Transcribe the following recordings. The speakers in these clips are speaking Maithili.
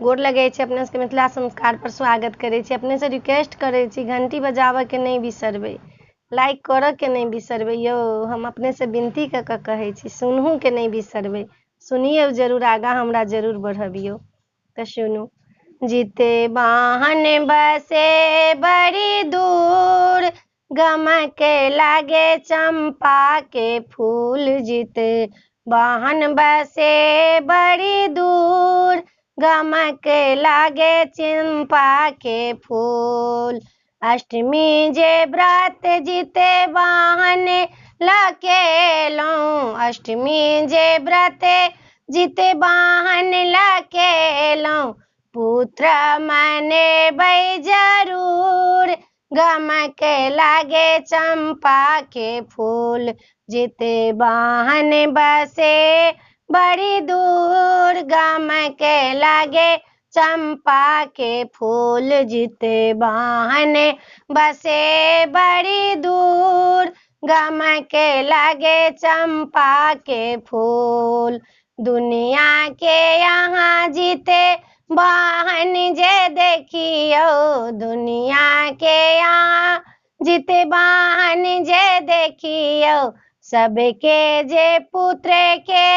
गोर लगे छी, अपने सबके मिथिला संस्कार पर स्वागत करे छी। अपने से रिक्वेस्ट करे छी घंटी बजाबऽ के नहीं बिसरबे, लाइक करऽ के नहीं बिसरबे यो। हम अपने से विनती क के कहे छी, सुनहु के नहीं बिसरबे, सुनिए जरूर, आगा हमरा जरूर बढ़बियो। तो सुनू। जीते बाहन बसे बड़ी दूर, गमके लागे चंपा के फूल। जीते बाहन बसे बड़ी दूर, गमके लागे चंपा के फूल। अष्टमी जे व्रत जीते बाहन लकेलौं, अष्टमी जे व्रत जीते बाहन लकेलौं। पुत्र मनेबै जरूर, गमके लागे चंपा के फूल। जीते बाहन बसे बड़ी दूर, गमके लागे चंपा के फूल। जीते बाहन बसे बड़ी दूर, गमके लागे चंपा के फूल। दुनिया के यहाँ जीते बाहन जे देखियो, दुनिया के यहाँ जीते बाहन जे देखियो। सबके जे पुत्र के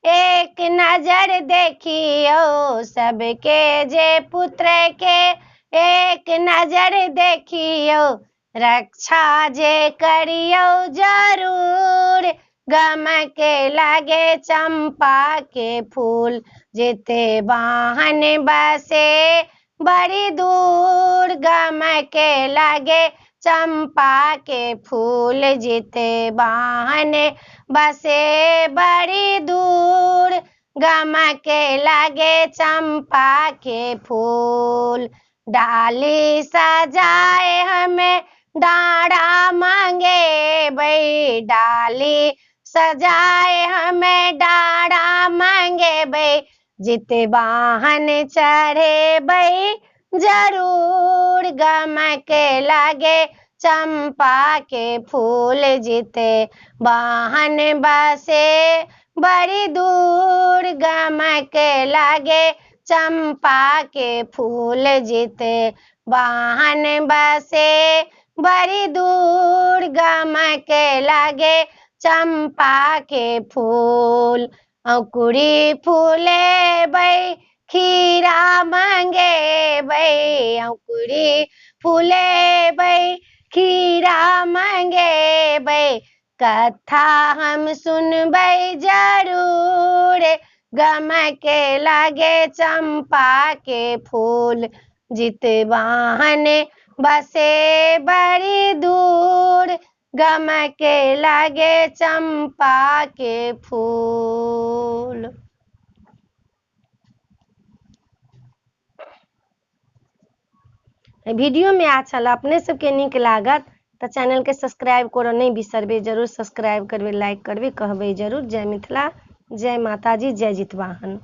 एक नजर देखियो, सबके जे पुत्र के एक नजर देखियो। रक्षा जे करियो जरूर, गमके लागे चंपा के फूल। जीते बाहन बसे बड़ी दूर, गमके लागे चंपा के फूल। जीते बाहन बसे बड़ी दूर, गमके लागे चंपा के फूल। डाली सजाए हमें डाढ़ा मंगेबै, डाली सजाए हमें डाढ़ा मंगेबै। जीते बाहन चढ़ेबै जरूर, गमके लागे चंपा के फूल। जीते बाहन बसे बड़ी दूर, गमके लागे चंपा के फूल। जीते बाहन बसे बड़ी दूर, गमके लागे चंपा के फूल। अंकुरी फूलेबै खीरा मंगेबै, अंकुरी फूलेबै खीरा मंगेबै। कथा हम सुनबै जरूर, गमके लागे चंपा के फूल। जीते बाहन बसे बड़ी दूर, गमके लागे चंपा के फूल। वीडियो में अच्छा अपने सबके नीक लागत तो चैनल के सब्सक्राइब करो नहीं बिसरबे, जरूर सब्सक्राइब करबे, लाइक करबे, कहबे जरूर। जय मिथिला, जय माताजी, जय जितवाहन।